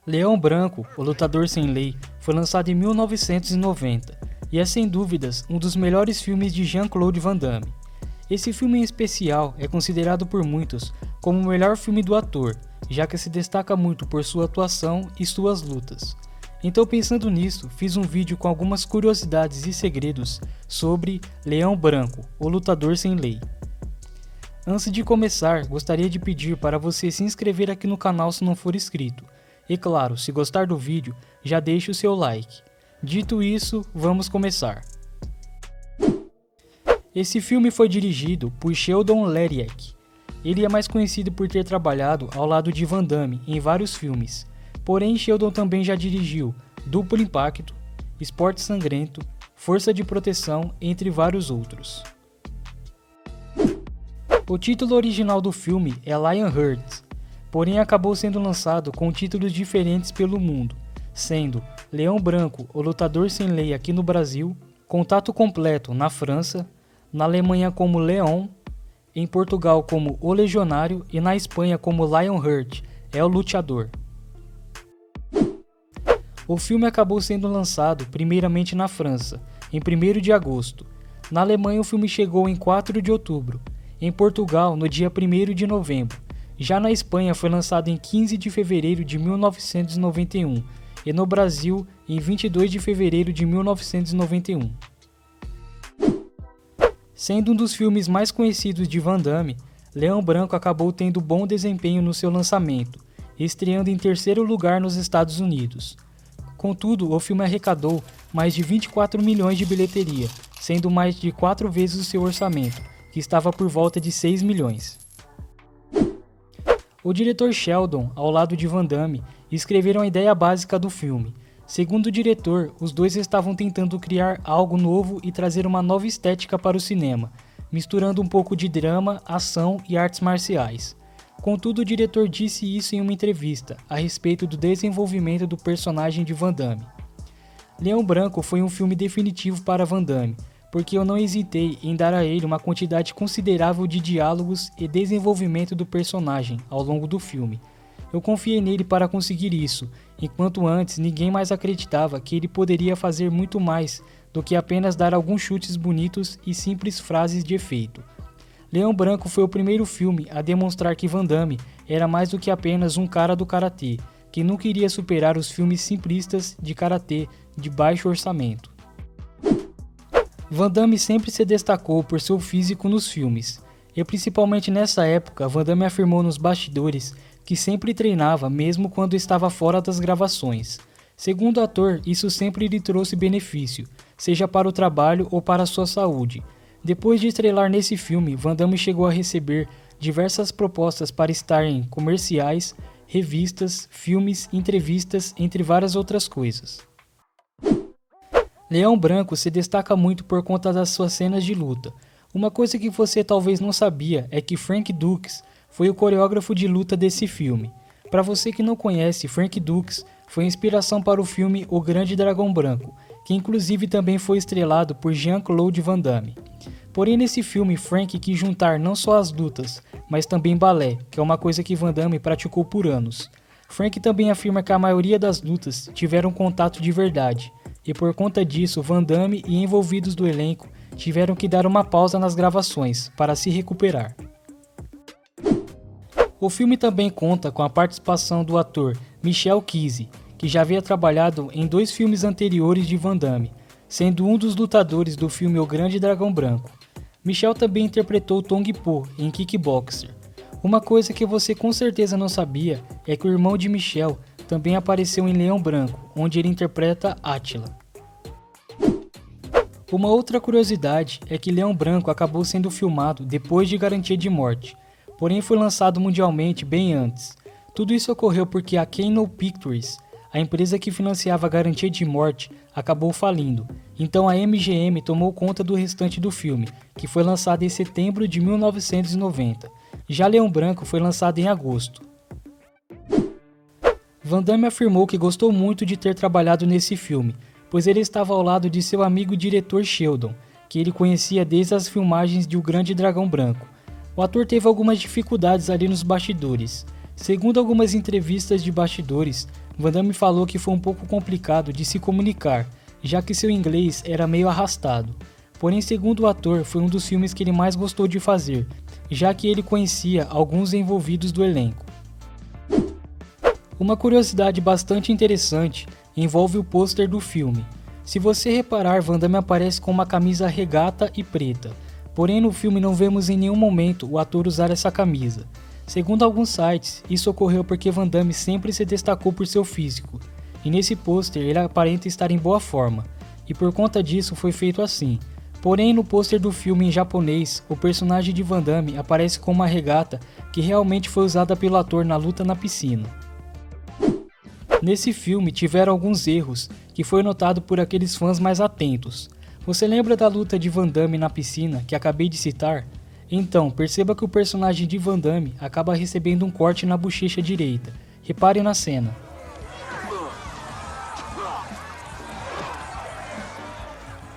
Leão Branco, o Lutador Sem Lei, foi lançado em 1990 e é sem dúvidas um dos melhores filmes de Jean-Claude Van Damme. Esse filme em especial é considerado por muitos como o melhor filme do ator, já que se destaca muito por sua atuação e suas lutas. Então, pensando nisso, fiz um vídeo com algumas curiosidades e segredos sobre Leão Branco, o Lutador Sem Lei. Antes de começar, gostaria de pedir para você se inscrever aqui no canal se não for inscrito. E claro, se gostar do vídeo, já deixe o seu like. Dito isso, vamos começar. Esse filme foi dirigido por Sheldon Lettich. Ele é mais conhecido por ter trabalhado ao lado de Van Damme em vários filmes. Porém, Sheldon também já dirigiu Duplo Impacto, Esporte Sangrento, Força de Proteção, entre vários outros. O título original do filme é Lionheart, porém acabou sendo lançado com títulos diferentes pelo mundo, sendo Leão Branco, o Lutador Sem Lei aqui no Brasil, Contato Completo na França, na Alemanha como Leão, em Portugal como O Legionário e na Espanha como Lionheart, é o Luteador. O filme acabou sendo lançado primeiramente na França, em 1º de agosto. Na Alemanha o filme chegou em 4 de outubro, em Portugal no dia 1º de novembro. Já na Espanha foi lançado em 15 de fevereiro de 1991 e no Brasil em 22 de fevereiro de 1991. Sendo um dos filmes mais conhecidos de Van Damme, Leão Branco acabou tendo bom desempenho no seu lançamento, estreando em 3º lugar nos Estados Unidos. Contudo, o filme arrecadou mais de 24 milhões de bilheteria, sendo mais de 4 vezes o seu orçamento, que estava por volta de 6 milhões. O diretor Sheldon, ao lado de Van Damme, escreveram a ideia básica do filme. Segundo o diretor, os dois estavam tentando criar algo novo e trazer uma nova estética para o cinema, misturando um pouco de drama, ação e artes marciais. Contudo, o diretor disse isso em uma entrevista, a respeito do desenvolvimento do personagem de Van Damme. Leão Branco foi um filme definitivo para Van Damme, porque eu não hesitei em dar a ele uma quantidade considerável de diálogos e desenvolvimento do personagem ao longo do filme. Eu confiei nele para conseguir isso, enquanto antes ninguém mais acreditava que ele poderia fazer muito mais do que apenas dar alguns chutes bonitos e simples frases de efeito. Leão Branco foi o primeiro filme a demonstrar que Van Damme era mais do que apenas um cara do karatê, que nunca iria superar os filmes simplistas de karatê de baixo orçamento. Van Damme sempre se destacou por seu físico nos filmes, e principalmente nessa época, Van Damme afirmou nos bastidores que sempre treinava mesmo quando estava fora das gravações. Segundo o ator, isso sempre lhe trouxe benefício, seja para o trabalho ou para a sua saúde. Depois de estrelar nesse filme, Van Damme chegou a receber diversas propostas para estar em comerciais, revistas, filmes, entrevistas, entre várias outras coisas. Leão Branco se destaca muito por conta das suas cenas de luta. Uma coisa que você talvez não sabia é que Frank Dux foi o coreógrafo de luta desse filme. Para você que não conhece, Frank Dux foi a inspiração para o filme O Grande Dragão Branco, que inclusive também foi estrelado por Jean-Claude Van Damme. Porém, nesse filme, Frank quis juntar não só as lutas, mas também balé, que é uma coisa que Van Damme praticou por anos. Frank também afirma que a maioria das lutas tiveram contato de verdade, e por conta disso, Van Damme e envolvidos do elenco tiveram que dar uma pausa nas gravações para se recuperar. O filme também conta com a participação do ator Michel Kise, que já havia trabalhado em 2 filmes anteriores de Van Damme, sendo um dos lutadores do filme O Grande Dragão Branco. Michel também interpretou Tong Po em Kickboxer. Uma coisa que você com certeza não sabia é que o irmão de Michel também apareceu em Leão Branco, onde ele interpreta Átila. Uma outra curiosidade é que Leão Branco acabou sendo filmado depois de Garantia de Morte, porém foi lançado mundialmente bem antes. Tudo isso ocorreu porque a Kano Pictures, a empresa que financiava Garantia de Morte, acabou falindo, então a MGM tomou conta do restante do filme, que foi lançado em setembro de 1990. Já Leão Branco foi lançado em agosto. Van Damme afirmou que gostou muito de ter trabalhado nesse filme, pois ele estava ao lado de seu amigo diretor Sheldon, que ele conhecia desde as filmagens de O Grande Dragão Branco. O ator teve algumas dificuldades ali nos bastidores. Segundo algumas entrevistas de bastidores, Van Damme falou que foi um pouco complicado de se comunicar, já que seu inglês era meio arrastado. Porém, segundo o ator, foi um dos filmes que ele mais gostou de fazer, já que ele conhecia alguns envolvidos do elenco. Uma curiosidade bastante interessante envolve o pôster do filme. Se você reparar, Van Damme aparece com uma camisa regata e preta, porém no filme não vemos em nenhum momento o ator usar essa camisa. Segundo alguns sites, isso ocorreu porque Van Damme sempre se destacou por seu físico, e nesse pôster ele aparenta estar em boa forma, e por conta disso foi feito assim. Porém, no pôster do filme em japonês, o personagem de Van Damme aparece com uma regata que realmente foi usada pelo ator na luta na piscina. Nesse filme tiveram alguns erros que foi notado por aqueles fãs mais atentos. Você lembra da luta de Van Damme na piscina que acabei de citar? Então, perceba que o personagem de Van Damme acaba recebendo um corte na bochecha direita. Repare na cena.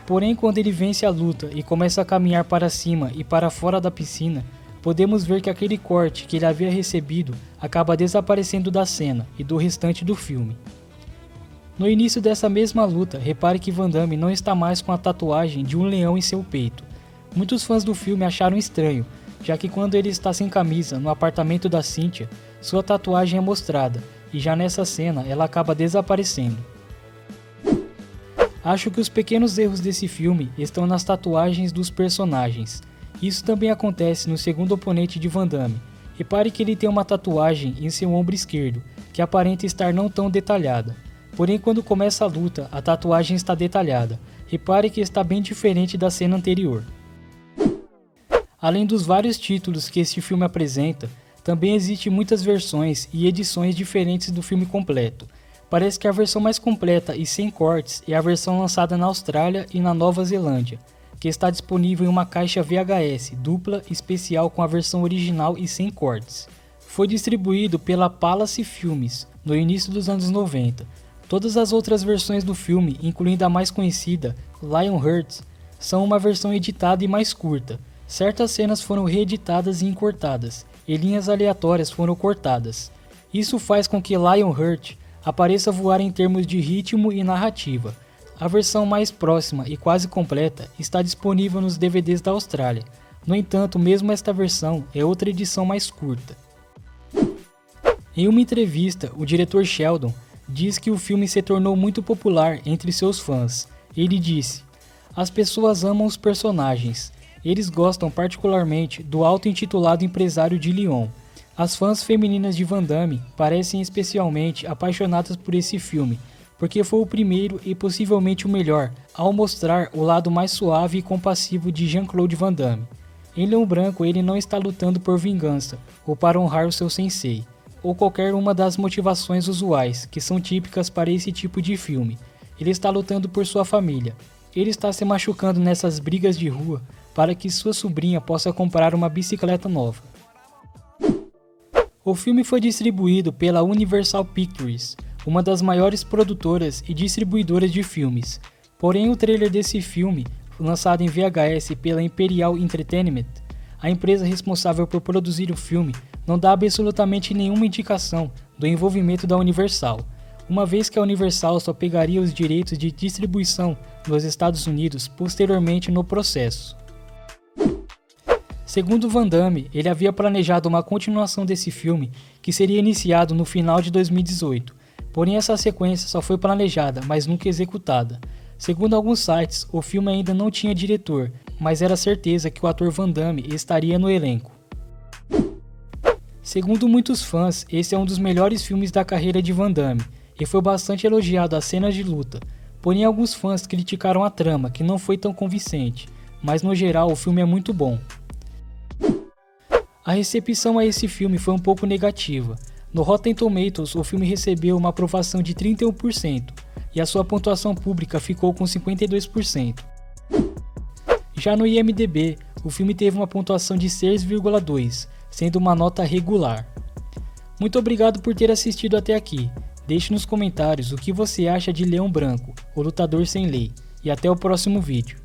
Porém, quando ele vence a luta e começa a caminhar para cima e para fora da piscina, podemos ver que aquele corte que ele havia recebido acaba desaparecendo da cena e do restante do filme. No início dessa mesma luta, repare que Van Damme não está mais com a tatuagem de um leão em seu peito. Muitos fãs do filme acharam estranho, já que quando ele está sem camisa no apartamento da Cynthia, sua tatuagem é mostrada, e já nessa cena ela acaba desaparecendo. Acho que os pequenos erros desse filme estão nas tatuagens dos personagens. Isso também acontece no segundo oponente de Van Damme. Repare que ele tem uma tatuagem em seu ombro esquerdo, que aparenta estar não tão detalhada. Porém, quando começa a luta, a tatuagem está detalhada. Repare que está bem diferente da cena anterior. Além dos vários títulos que este filme apresenta, também existem muitas versões e edições diferentes do filme completo. Parece que a versão mais completa e sem cortes é a versão lançada na Austrália e na Nova Zelândia, que está disponível em uma caixa VHS dupla especial com a versão original e sem cortes. Foi distribuído pela Palace Filmes no início dos anos 90. Todas as outras versões do filme, incluindo a mais conhecida, Lionheart, são uma versão editada e mais curta. Certas cenas foram reeditadas e encurtadas, e linhas aleatórias foram cortadas. Isso faz com que Lionheart apareça voar em termos de ritmo e narrativa. A versão mais próxima e quase completa está disponível nos DVDs da Austrália. No entanto, mesmo esta versão é outra edição mais curta. Em uma entrevista, o diretor Sheldon diz que o filme se tornou muito popular entre seus fãs. Ele disse: "As pessoas amam os personagens. Eles gostam particularmente do auto-intitulado empresário de Lyon. As fãs femininas de Van Damme parecem especialmente apaixonadas por esse filme, porque foi o primeiro e possivelmente o melhor ao mostrar o lado mais suave e compassivo de Jean-Claude Van Damme. Em Leão Branco, ele não está lutando por vingança ou para honrar o seu sensei, ou qualquer uma das motivações usuais que são típicas para esse tipo de filme. Ele está lutando por sua família. Ele está se machucando nessas brigas de rua para que sua sobrinha possa comprar uma bicicleta nova." O filme foi distribuído pela Universal Pictures, uma das maiores produtoras e distribuidoras de filmes. Porém, o trailer desse filme, lançado em VHS pela Imperial Entertainment, a empresa responsável por produzir o filme, não dá absolutamente nenhuma indicação do envolvimento da Universal, uma vez que a Universal só pegaria os direitos de distribuição nos Estados Unidos posteriormente no processo. Segundo Van Damme, ele havia planejado uma continuação desse filme que seria iniciado no final de 2018, porém essa sequência só foi planejada, mas nunca executada. Segundo alguns sites, o filme ainda não tinha diretor, mas era certeza que o ator Van Damme estaria no elenco. Segundo muitos fãs, esse é um dos melhores filmes da carreira de Van Damme, e foi bastante elogiado as cenas de luta, porém alguns fãs criticaram a trama, que não foi tão convincente, mas no geral o filme é muito bom. A recepção a esse filme foi um pouco negativa. No Rotten Tomatoes, o filme recebeu uma aprovação de 31% e a sua pontuação pública ficou com 52%. Já no IMDb, o filme teve uma pontuação de 6,2, sendo uma nota regular. Muito obrigado por ter assistido até aqui. Deixe nos comentários o que você acha de Leão Branco, o Lutador Sem Lei, e até o próximo vídeo.